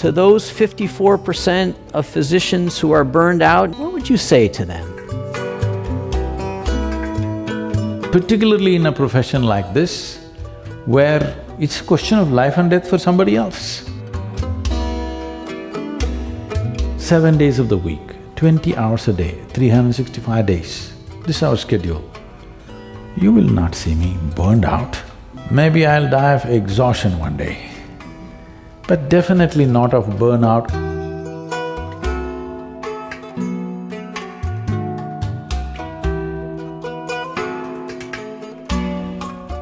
to those 54% of physicians who are burned out, what would you say to them? Particularly in a profession like this, where it's a question of life and death for somebody else. 7 days of the week, 20 hours a day, 365 days, this is our schedule. You will not see me burned out. Maybe I'll die of exhaustion one day, but definitely not of burnout.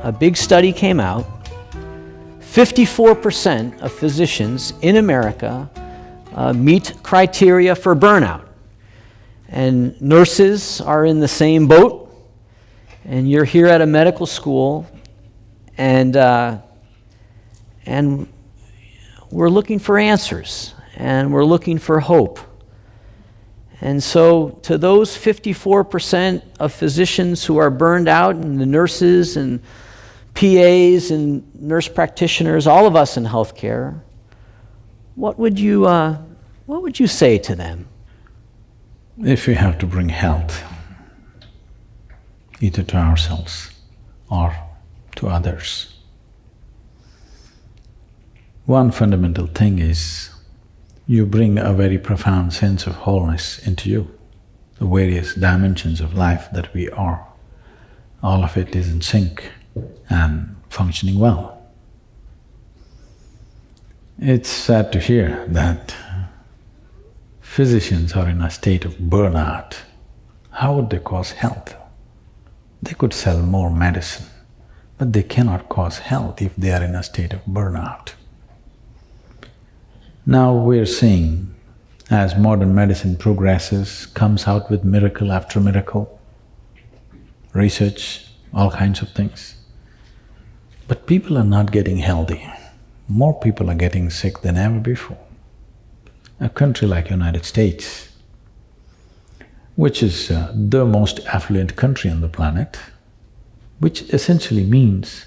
A big study came out. 54% of physicians in America meet criteria for burnout. And nurses are in the same boat. And you're here at a medical school, and we're looking for answers, and we're looking for hope. And so to those 54% of physicians who are burned out, and the nurses and PAs and nurse practitioners, all of us in healthcare, what would you say to them? If we have to bring health, either to ourselves or to others, one fundamental thing is you bring a very profound sense of wholeness into you. The various dimensions of life that we are, all of it is in sync and functioning well. It's sad to hear that physicians are in a state of burnout. How would they cause health? They could sell more medicine, but they cannot cause health if they are in a state of burnout. Now we're seeing, as modern medicine progresses, comes out with miracle after miracle, research, all kinds of things. But people are not getting healthy. More people are getting sick than ever before. A country like United States, which is the most affluent country on the planet, which essentially means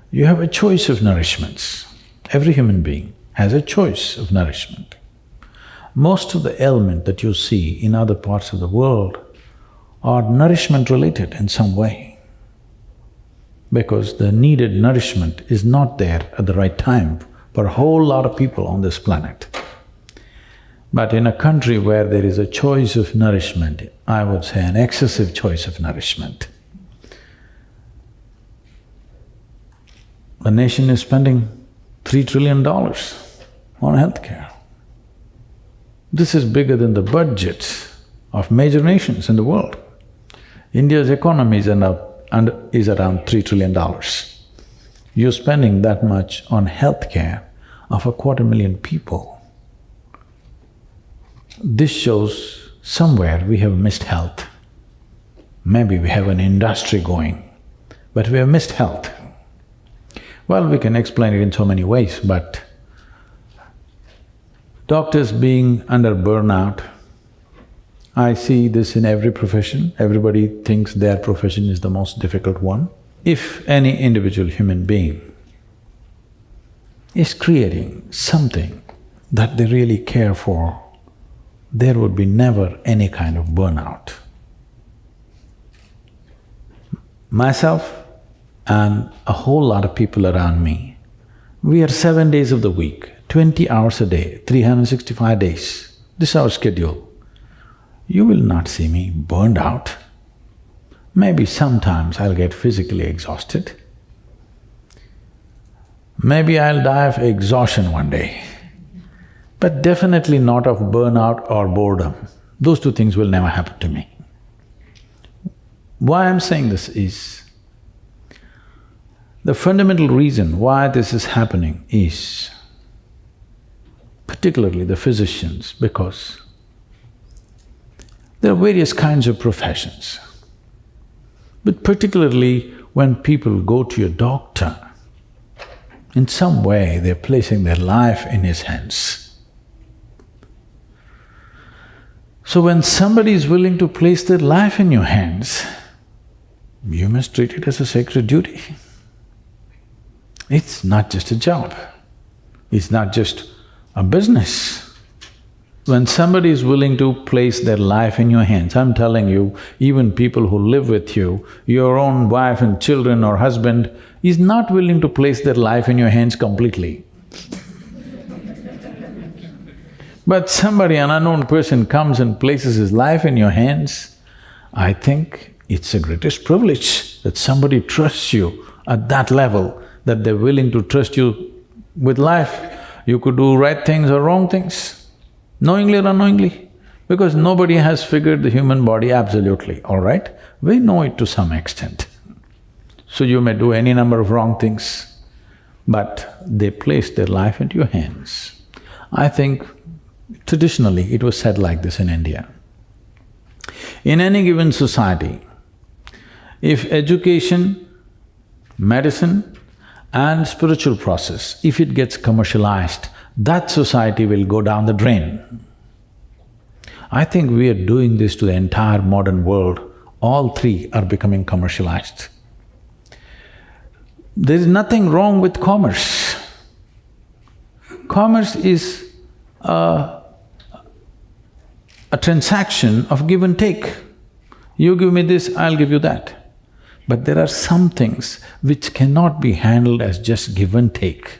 you have a choice of nourishments. Every human being has a choice of nourishment. Most of the ailment that you see in other parts of the world are nourishment related in some way, because the needed nourishment is not there at the right time for a whole lot of people on this planet. But in a country where there is a choice of nourishment, I would say an excessive choice of nourishment, the nation is spending $3 trillion on healthcare. This is bigger than the budgets of major nations in the world. India's economy is around $3 trillion. You're spending that much on healthcare of 250,000 people. This shows somewhere we have missed health. Maybe we have an industry going, but we have missed health. Well, we can explain it in so many ways, but doctors being under burnout, I see this in every profession. Everybody thinks their profession is the most difficult one. If any individual human being is creating something that they really care for, there would be never any kind of burnout. Myself and a whole lot of people around me, we are 7 days of the week, 20 hours a day, 365 days, this is our schedule. You will not see me burned out. Maybe sometimes I'll get physically exhausted. Maybe I'll die of exhaustion one day, but definitely not of burnout or boredom. Those two things will never happen to me. Why I'm saying this is, the fundamental reason why this is happening is particularly the physicians, because there are various kinds of professions. But particularly when people go to a doctor, in some way they're placing their life in his hands. So when somebody is willing to place their life in your hands, you must treat it as a sacred duty. It's not just a job. It's not just a business. When somebody is willing to place their life in your hands, I'm telling you, even people who live with you, your own wife and children or husband is not willing to place their life in your hands completely. But somebody, an unknown person comes and places his life in your hands, I think it's the greatest privilege that somebody trusts you at that level, that they're willing to trust you with life. You could do right things or wrong things, knowingly or unknowingly, because nobody has figured the human body absolutely, all right? We know it to some extent. So you may do any number of wrong things, but they place their life into your hands. I think traditionally it was said like this in India. In any given society, if education, medicine and spiritual process, if it gets commercialized, that society will go down the drain. I think we are doing this to the entire modern world. All three are becoming commercialized. There is nothing wrong with commerce. Commerce is a transaction of give and take. You give me this, I'll give you that. But there are some things which cannot be handled as just give and take.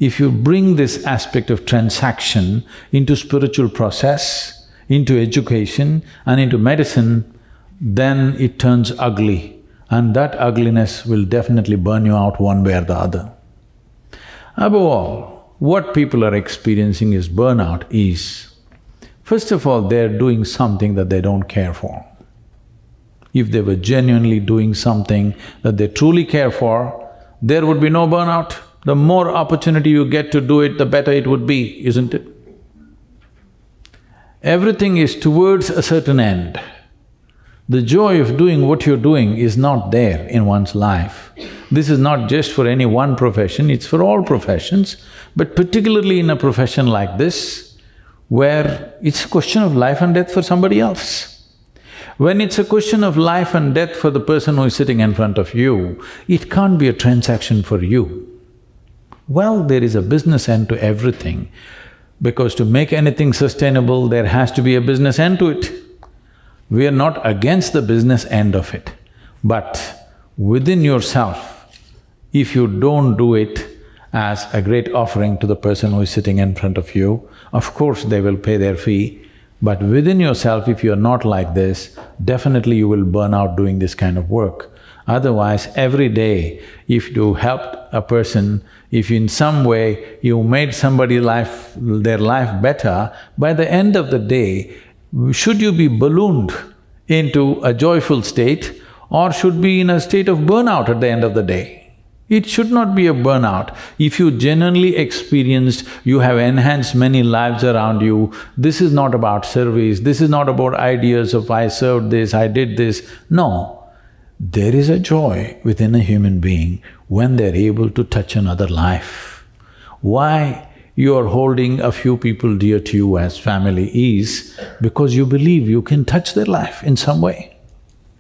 If you bring this aspect of transaction into spiritual process, into education and into medicine, then it turns ugly, and that ugliness will definitely burn you out one way or the other. Above all, what people are experiencing is burnout is, first of all, they're doing something that they don't care for. If they were genuinely doing something that they truly care for, there would be no burnout. The more opportunity you get to do it, the better it would be, isn't it? Everything is towards a certain end. The joy of doing what you're doing is not there in one's life. This is not just for any one profession, it's for all professions, but particularly in a profession like this, where it's a question of life and death for somebody else. When it's a question of life and death for the person who is sitting in front of you, it can't be a transaction for you. Well, there is a business end to everything, because to make anything sustainable, there has to be a business end to it. We are not against the business end of it, but within yourself, if you don't do it as a great offering to the person who is sitting in front of you, of course they will pay their fee, but within yourself, if you're not like this, definitely you will burn out doing this kind of work. Otherwise, every day, if you helped a person, if in some way you made somebody's life… their life better, by the end of the day, should you be ballooned into a joyful state or should be in a state of burnout at the end of the day? It should not be a burnout. If you genuinely experienced, you have enhanced many lives around you, this is not about service, this is not about ideas of I served this, I did this. No, there is a joy within a human being when they're able to touch another life. Why you are holding a few people dear to you as family is because you believe you can touch their life in some way.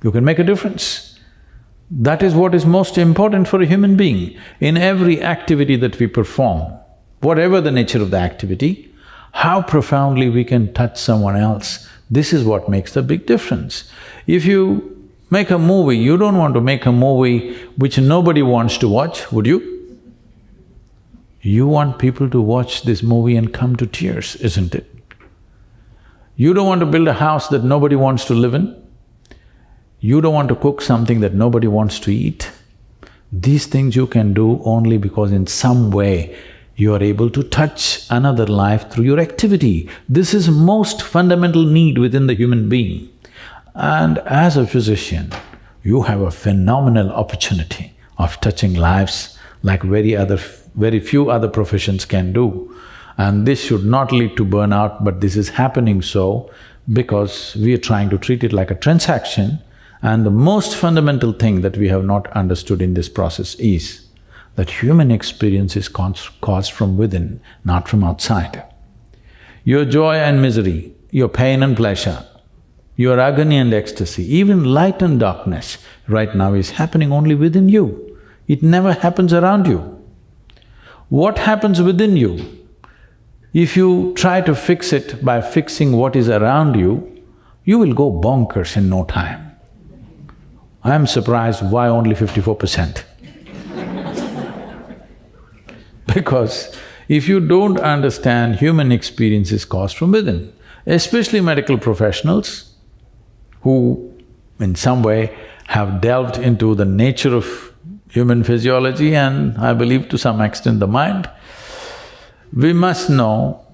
You can make a difference. That is what is most important for a human being. In every activity that we perform, whatever the nature of the activity, how profoundly we can touch someone else, this is what makes the big difference. If you make a movie, you don't want to make a movie which nobody wants to watch, would you? You want people to watch this movie and come to tears, isn't it? You don't want to build a house that nobody wants to live in. You don't want to cook something that nobody wants to eat. These things you can do only because in some way you are able to touch another life through your activity. This is most fundamental need within the human being. And as a physician, you have a phenomenal opportunity of touching lives like very few other professions can do. And this should not lead to burnout, but this is happening so because we are trying to treat it like a transaction. And the most fundamental thing that we have not understood in this process is that human experience is caused from within, not from outside. Your joy and misery, your pain and pleasure, your agony and ecstasy, even light and darkness right now is happening only within you. It never happens around you. What happens within you If you try to fix it by fixing what is around you, you will go bonkers in no time. I am surprised why only 54%. Because if you don't understand human experience is caused from within, especially medical professionals who in some way have delved into the nature of human physiology and I believe to some extent the mind, we must know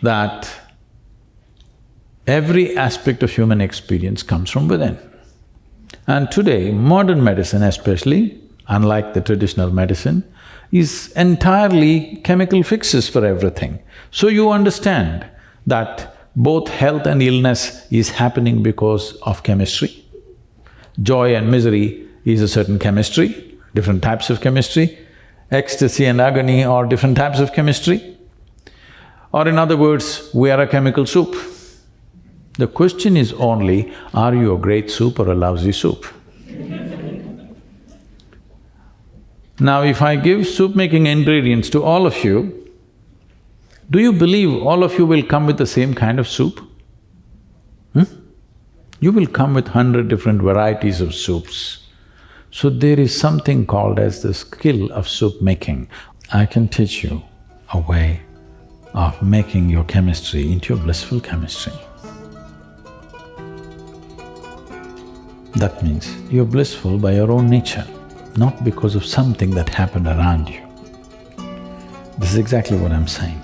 that every aspect of human experience comes from within. And today, modern medicine especially, unlike the traditional medicine, is entirely chemical fixes for everything. So you understand that both health and illness is happening because of chemistry. Joy and misery is a certain chemistry, different types of chemistry. Ecstasy and agony are different types of chemistry. Or in other words, we are a chemical soup. The question is only, are you a great soup or a lousy soup? Now, if I give soup-making ingredients to all of you, do you believe all of you will come with the same kind of soup? You will come with 100 different varieties of soups. So there is something called as the skill of soup making. I can teach you a way of making your chemistry into a blissful chemistry. That means you're blissful by your own nature, not because of something that happened around you. This is exactly what I'm saying.